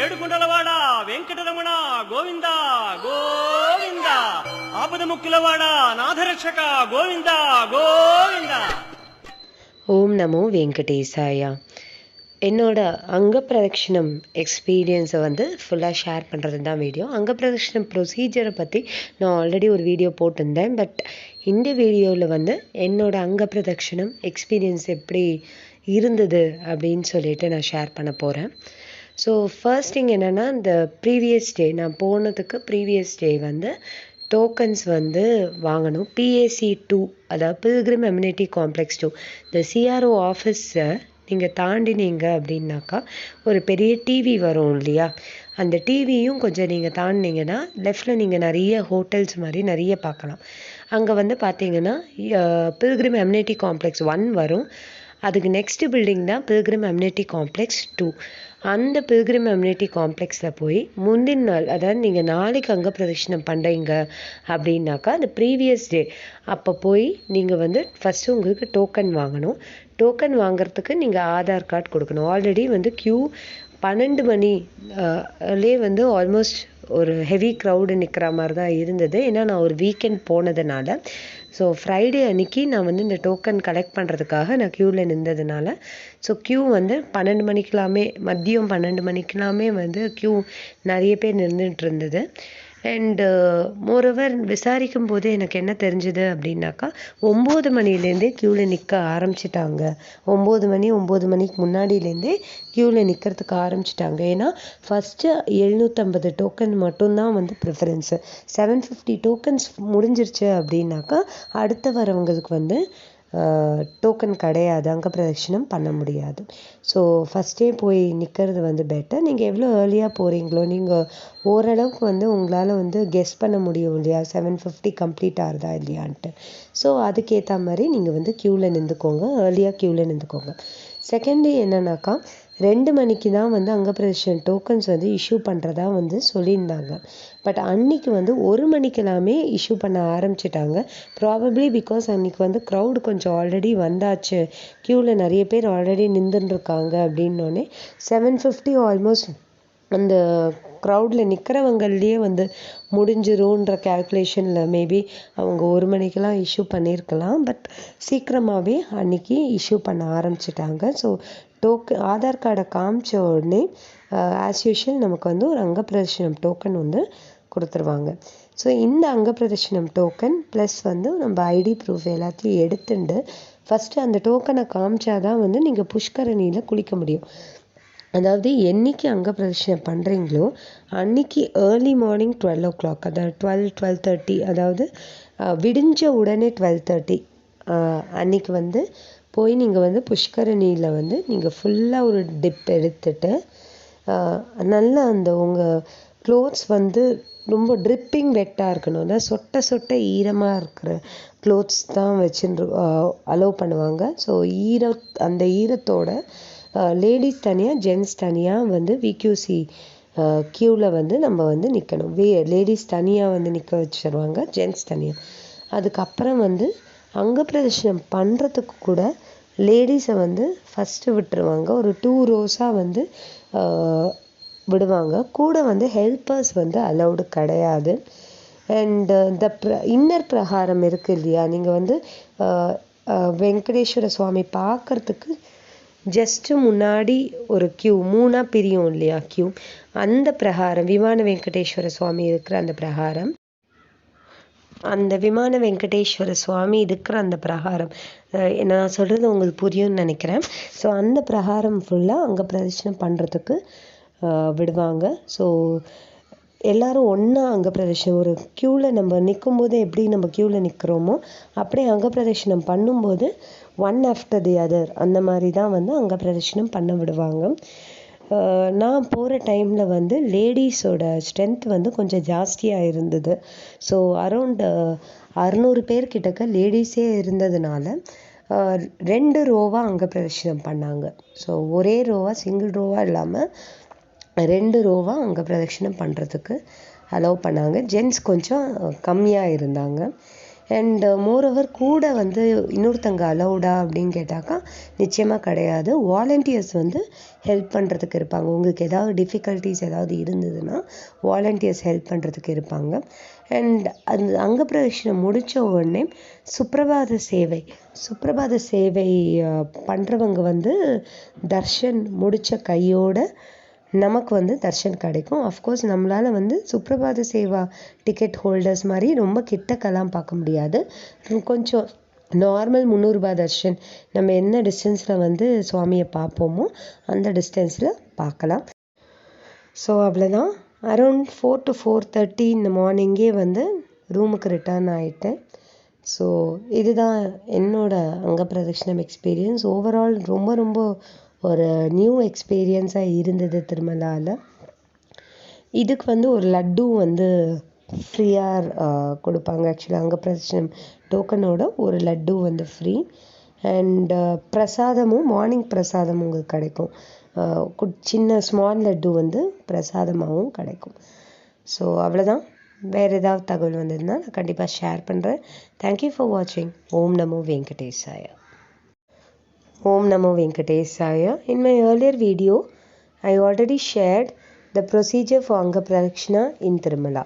ఏడుకుండలవాడ వెంకటరమణ గోవింద గోవింద ఆపద ముక్కులవాడ నాథరక్షక గోవింద గోవింద. ஓம் நமோ வெங்கடேசாயா. என்னோட அங்கப்பிரதட்சிணம் எக்ஸ்பீரியன்ஸை வந்து ஃபுல்லாக ஷேர் பண்ணுறது தான் வீடியோ. அங்கப்பிரதட்சிணம் ப்ரொசீஜரை பற்றி நான் ஆல்ரெடி ஒரு வீடியோ போட்டிருந்தேன். பட் இந்த வீடியோவில் வந்து என்னோட அங்கப்பிரதட்சிணம் எக்ஸ்பீரியன்ஸ் எப்படி இருந்தது அப்படின்னு சொல்லிட்டு நான் ஷேர் பண்ண போகிறேன். ஸோ ஃபர்ஸ்ட் திங் என்னென்னா, இந்த ப்ரீவியஸ் டே நான் போனதுக்கு ப்ரீவியஸ் டே வந்து டோக்கன்ஸ் வந்து வாங்கணும். PAC 2, அதாவது பில்கிரிம் அம்யூனிட்டி காம்ப்ளெக்ஸ் 2, இந்த CRO ஆஃபீஸை நீங்கள் தாண்டினீங்க அப்படின்னாக்கா ஒரு பெரிய டிவி வரும் இல்லையா, அந்த டிவியும் கொஞ்சம் நீங்கள் தாண்டினீங்கன்னா லெஃப்டில் நீங்கள் நிறைய ஹோட்டல்ஸ் மாதிரி நிறைய பார்க்கலாம். அங்கே வந்து பார்த்தீங்கன்னா பில்கிரிம் அம்யூனிட்டி காம்ப்ளெக்ஸ் 1 வரும். அதுக்கு நெக்ஸ்ட் பில்டிங் தான் பில்கிரிம் அம்யூனிட்டி காம்ப்ளெக்ஸ் 2. அந்த பில்கிரிம் அம்யூனிட்டி காம்ப்ளெக்ஸில் போய் முந்தின நாள், அதாவது நீங்கள் நாளைக்கு அங்கப்பிரதட்சிணம் பண்ணுறீங்க அப்படின்னாக்கா அந்த ப்ரீவியஸ் டே அப்போ போய் நீங்கள் வந்து ஃபஸ்ட்டு உங்களுக்கு டோக்கன் வாங்கணும். டோக்கன் வாங்குறதுக்கு நீங்கள் ஆதார் கார்டு கொடுக்கணும். ஆல்ரெடி வந்து க்யூ 12 மணிலே வந்து ஆல்மோஸ்ட் ஒரு ஹெவி க்ரௌடு நிற்கிற மாதிரி தான் இருந்தது. ஏன்னா நான் ஒரு வீக்கெண்ட் போனதுனால. ஸோ ஃப்ரைடே அன்றைக்கி நான் வந்து இந்த டோக்கன் கலெக்ட் பண்ணுறதுக்காக நான் க்யூவில் நின்றதுனால, ஸோ க்யூ வந்து 12 மணிக்கெல்லாமே, மதியம் 12 மணிக்கெல்லாமே வந்து க்யூ நிறைய பேர் நின்றுட்டு இருந்தது. அண்டு மோரோவர் விசாரிக்கும் போது எனக்கு என்ன தெரிஞ்சுது அப்படின்னாக்கா 9 மணிலேருந்தே க்யூவில் நிற்க ஆரம்பிச்சிட்டாங்க. 9 மணிக்கு முன்னாடியிலேருந்தே க்யூவில் நிற்கிறதுக்கு ஆரம்பிச்சிட்டாங்க. ஏன்னா ஃபஸ்ட்டு 750 டோக்கன் மட்டும்தான் வந்து ப்ரிஃபரன்ஸு. 750 டோக்கன்ஸ் முடிஞ்சிருச்சு அப்படின்னாக்கா அடுத்து வரவங்களுக்கு வந்து டோக்கன் கிடையாது, அங்கப்பிரதட்சிணம் பண்ண முடியாது. ஸோ ஃபஸ்ட்டே போய் நிற்கிறது வந்து பெட்டர். நீங்கள் எவ்வளோ ஏர்லியாக போகிறீங்களோ, நீங்கள் ஓரளவுக்கு வந்து உங்களால் வந்து கெஸ் பண்ண முடியும் இல்லையா 750 கம்ப்ளீட் ஆகுதா இல்லையான்ட்டு. ஸோ அதுக்கேற்ற மாதிரி நீங்கள் வந்து க்யூவில் நின்றுக்கோங்க, ஏர்லியாக க்யூவில் நின்றுக்கோங்க. செகண்டே என்னன்னாக்கா 2 மணிக்கு தான் வந்து அங்கப்பிரதட்சிணம் டோக்கன்ஸ் வந்து இஷ்யூ பண்ணுறதா வந்து சொல்லியிருந்தாங்க. பட் அன்றைக்கி வந்து 1 மணிக்கெல்லாமே இஷ்யூ பண்ண ஆரம்பிச்சிட்டாங்க. ப்ராபப்ளி பிகாஸ் அன்றைக்கி வந்து க்ரௌடு கொஞ்சம் ஆல்ரெடி வந்தாச்சு, க்யூவில் நிறைய பேர் ஆல்ரெடி நின்றுருக்காங்க அப்படின்னோடனே 750 ஆல்மோஸ்ட் அந்த க்ரௌடில் நிற்கிறவங்கள்லேயே வந்து முடிஞ்சிரும்ன்ற கேல்குலேஷனில் மேபி அவங்க 1 மணிக்கெல்லாம் இஷ்யூ பண்ணியிருக்கலாம். பட் சீக்கிரமாகவே அன்றைக்கி இஷ்யூ பண்ண ஆரம்பிச்சிட்டாங்க. ஸோ ஆதார் கார்டை காமிச்ச உடனே ஆஸ் யூஷுவல் நமக்கு வந்து ஒரு அங்கப்பிரதட்சிணம் டோக்கன் வந்து கொடுத்துருவாங்க. ஸோ இந்த அங்கப்பிரதட்சிணம் டோக்கன் ப்ளஸ் வந்து நம்ம ஐடி ப்ரூஃப் எல்லாத்தையும் எடுத்துட்டு ஃபஸ்ட்டு அந்த டோக்கனை காமிச்சாதான் வந்து நீங்கள் புஷ்கரணியில் குளிக்க முடியும். அதாவது என்றைக்கு அங்கப்பிரதட்சிணம் பண்ணுறீங்களோ அன்றைக்கி ஏர்லி மார்னிங் 12 o'clock, அதாவது 12:30, அதாவது விடிஞ்ச உடனே 12:30 அன்றைக்கி வந்து போய் நீங்கள் வந்து புஷ்கரணியில் வந்து நீங்கள் ஃபுல்லாக ஒரு டிப் எடுத்துட்டு நல்லா அந்த உங்கள் க்ளோத்ஸ் வந்து ரொம்ப ட்ரிப்பிங் வெட்டாக இருக்கணும். அதாவது சொட்ட சொட்ட ஈரமாக இருக்கிற க்ளோத்ஸ் தான் வச்சுட்டு அலோவ் பண்ணுவாங்க. ஸோ அந்த ஈரத்தோட லேடிஸ் தனியாக ஜென்ட்ஸ் தனியாக வந்து VQC க்யூவில் வந்து நம்ம வந்து நிற்கணும். லேடிஸ் தனியாக வந்து நிற்க வச்சுருவாங்க, ஜென்ட்ஸ் தனியாக. அதுக்கப்புறம் வந்து அங்கப்பிரதட்சிணம் பண்ணுறதுக்கு கூட லேடிஸை வந்து ஃபஸ்ட்டு விட்டுருவாங்க. ஒரு 2 ரோஸாக வந்து விடுவாங்க. கூட வந்து ஹெல்ப்பர்ஸ் வந்து அலௌடு கிடையாது. அண்டு இந்த இன்னர் பிரகாரம் இருக்குது இல்லையா, நீங்கள் வந்து வெங்கடேஸ்வர சுவாமி பார்க்குறதுக்கு ஜஸ்ட்டு முன்னாடி ஒரு க்யூ 3ஆக பிரியும் இல்லையா க்யூ, அந்த பிரகாரம் விமான வெங்கடேஸ்வர சுவாமி இருக்கிற அந்த பிரகாரம், அந்த விமான வெங்கடேஸ்வர சுவாமி இருக்கிற அந்த பிரகாரம், நான் சொல்கிறது உங்களுக்கு புரியும்னு நினைக்கிறேன். ஸோ அந்த பிரகாரம் ஃபுல்லாக அங்கே பிரதட்சணம் பண்ணுறதுக்கு விடுவாங்க. ஸோ எல்லோரும் ஒன்றா அங்கப்பிரதட்சிணம் ஒரு க்யூவில் நம்ம நிற்கும்போது எப்படி நம்ம க்யூவில் நிற்கிறோமோ அப்படியே அங்கப்பிரதட்சிணம் பண்ணும்போது ஒன் ஆஃப்டர் தி அதர் அந்த மாதிரி தான் வந்து அங்கப்பிரதட்சிணம் பண்ண விடுவாங்க. நான் போகிற டைமில் வந்து லேடிஸோட ஸ்ட்ரென்த் வந்து கொஞ்சம் ஜாஸ்தியாக இருந்தது. ஸோ அரௌண்ட் 600 பேர்கிட்டக்க லேடிஸே இருந்ததுனால 2 ரோவாக அங்கப்பிரதட்சிணம் பண்ணாங்க. ஸோ ஒரே ரோவாக, சிங்கிள் ரோவாக இல்லாமல் 2 ரோவாக அங்கப்பிரதட்சிணம் பண்ணுறதுக்கு அலோவ் பண்ணாங்க. ஜென்ட்ஸ் கொஞ்சம் கம்மியாக இருந்தாங்க. அண்ட் மோரோவர் கூட வந்து இன்னொருத்தங்க அலௌடா அப்படின்னு கேட்டாக்கா நிச்சயமாக கிடையாது. வாலண்டியர்ஸ் வந்து ஹெல்ப் பண்ணுறதுக்கு இருப்பாங்க. உங்களுக்கு ஏதாவது டிஃபிகல்ட்டிஸ் ஏதாவது இருந்ததுன்னா வாலண்டியர்ஸ் ஹெல்ப் பண்ணுறதுக்கு இருப்பாங்க. அண்ட் அந்த அங்கப்பிரதட்சணம் முடித்த உடனே சுப்பிரபாத சேவை பண்ணுறவங்க வந்து தர்ஷன் முடித்த கையோட நமக்கு வந்து தர்ஷன் கிடைக்கும். அஃப்கோர்ஸ் நம்மளால் வந்து சுப்ரபாத சேவா டிக்கெட் ஹோல்டர்ஸ் மாதிரி ரொம்ப கிட்டக்கெல்லாம் பார்க்க முடியாது. கொஞ்சம் நார்மல் 300 ரூபாய் தர்ஷன் நம்ம என்ன டிஸ்டன்ஸில் வந்து சுவாமியை பார்ப்போமோ அந்த டிஸ்டன்ஸில் பார்க்கலாம். ஸோ அவ்வளோதான். அரௌண்ட் 4 to 4:30 இந்த மார்னிங்கே வந்து ரூமுக்கு ரிட்டர்ன் ஆகிட்டேன். ஸோ இதுதான் என்னோட அங்கப்பிரதட்சணம் எக்ஸ்பீரியன்ஸ். ஓவரால் ரொம்ப ரொம்ப ஒரு நியூ எக்ஸ்பீரியன்ஸாக இருந்தது திருமலாவில். இதுக்கு வந்து ஒரு லட்டு வந்து ஃப்ரீயாக கொடுப்பாங்க. ஆக்சுவலாக அங்கப்பிரதட்சணம் டோக்கனோட ஒரு லட்டு வந்து ஃப்ரீ. அண்ட் பிரசாதமும் மார்னிங் பிரசாதமும் உங்களுக்கு கிடைக்கும். சின்ன ஸ்மால் லட்டு வந்து பிரசாதமாகவும் கிடைக்கும். ஸோ அவ்வளோதான். வேறு ஏதாவது தகவல் வந்ததுன்னா நான் கண்டிப்பாக ஷேர் பண்ணுறேன். தேங்க்யூ ஃபார் வாட்சிங். ஓம் நமோ வெங்கடேசாயா. Om Namo Venkatesaya. In my earlier video, I already shared the procedure for Angapradakshinam in Tirumala.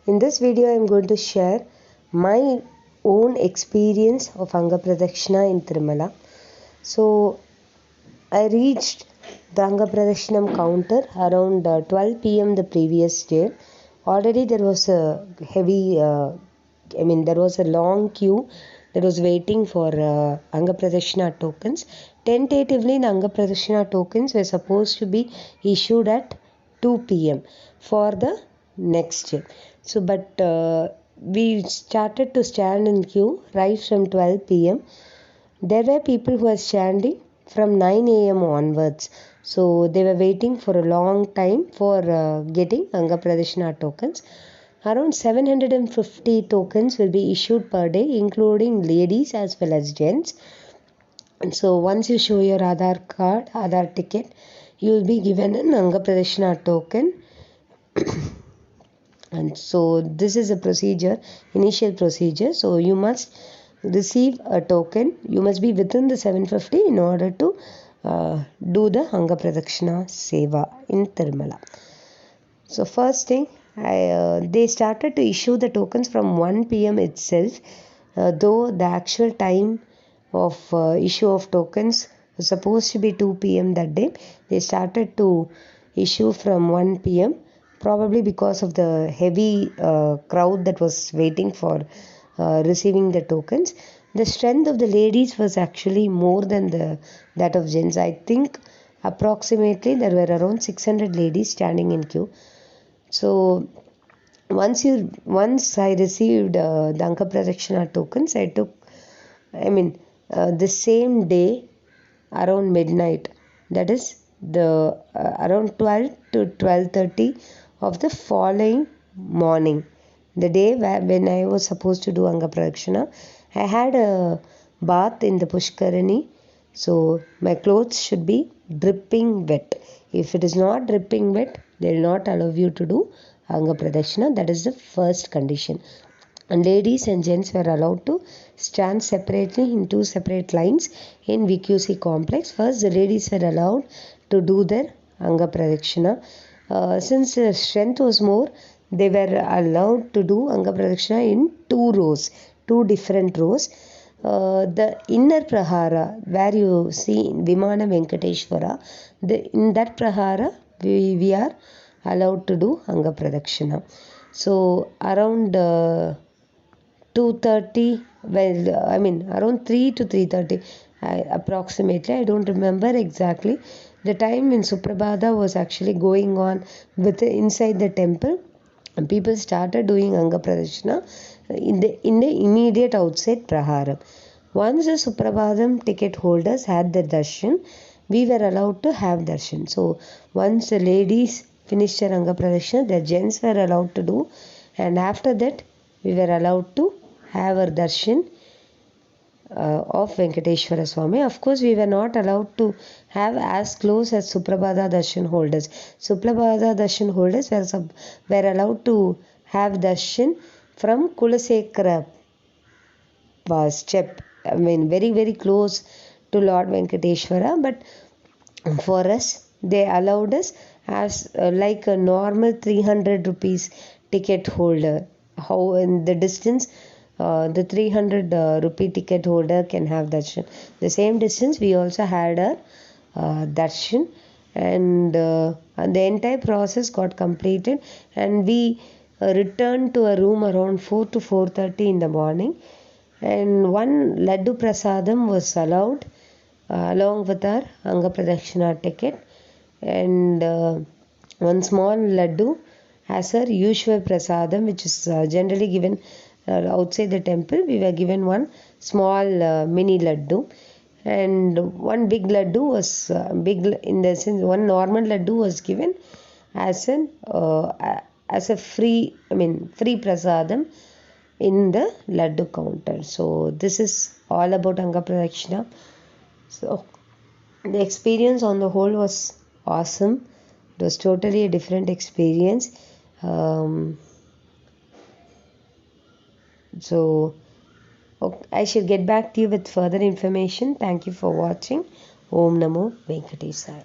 In this video, I am going to share my own experience of Angapradakshinam in Tirumala. So, I reached the Angapradakshinam counter around 12 p.m. the previous day. Already there was a there was a long queue that was waiting for Angapradakshina tokens. Tentatively, the Angapradakshina tokens were supposed to be issued at 2 p.m. for the next year. So, but we started to stand in queue right from 12 p.m. There were people who were standing from 9 a.m. onwards. So, they were waiting for a long time for getting Angapradakshina tokens. Around 750 tokens will be issued per day, including ladies as well as gents. And so once you show your Aadhaar ticket, you will be given an Angapradakshina token. And so this is a procedure, initial procedure. So you must receive a token. You must be within the 750 in order to do the Angapradakshinam Seva in Tirumala. So first thing, they started to issue the tokens from 1 p.m. itself, though the actual time of issue of tokens was supposed to be 2 p.m. that day. They started to issue from 1 p.m. probably because of the heavy crowd that was waiting for receiving the tokens. The strength of the ladies was actually more than that of gents. I think approximately there were around 600 ladies standing in queue. So once I received the Angapradakshinam tokens, I took, the same day around midnight, that is the around 12 to 12:30 of the following morning, the day when I was supposed to do Angapradakshinam, I had a bath in the Pushkarani. So my clothes should be dripping wet. If it is not dripping wet, they will not allow you to do Angapradakshinam. That is the first condition. And ladies and gents were allowed to stand separately in two separate lines in VQC complex. First, the ladies were allowed to do their Angapradakshinam. Since the strength was more, they were allowed to do Angapradakshinam in two different rows. The inner prahara, where you see Vimana Venkateshwara, in that prahara we are allowed to do Angapradakshinam. So around 2:30, around 3 to 3:30 approximately, I don't remember exactly the time when Suprabhata was actually going on inside the temple. And people started doing Angapradakshinam in the immediate outside praharam. Once the Suprabhadam ticket holders had the darshan, we were allowed to have darshan. So once the ladies finished their Angapradakshinam, the gents were allowed to do, and after that we were allowed to have our darshan of Venkateshwara Swami. Of course, we were not allowed to have as close as Suprabhada darshan holders. Suprabhada darshan holders were allowed to have darshan from Kulasekara step. I mean, very, very close to Lord Venkateshwara, but for us, they allowed us as like a normal 300 rupees ticket holder. How in the distance, the 300 rupee ticket holder can have darshan. The same distance, we also had a darshan, and the entire process got completed, and we returned to a room around 4 to 4:30 in the morning, and one laddu prasadam was allowed along with our Angapradakshina ticket, and one small laddu as our usual prasadam, which is generally given outside the temple. We were given one small mini laddu, and one big laddu was big in the sense one normal laddu was given as an as a free, I mean free prasadam in the laddu counter. So this is all about Angapradakshina. So the experience on the whole was awesome. It was totally a different experience. So I shall get back to you with further information. Thank you for watching. Om Namo Venkatesaya.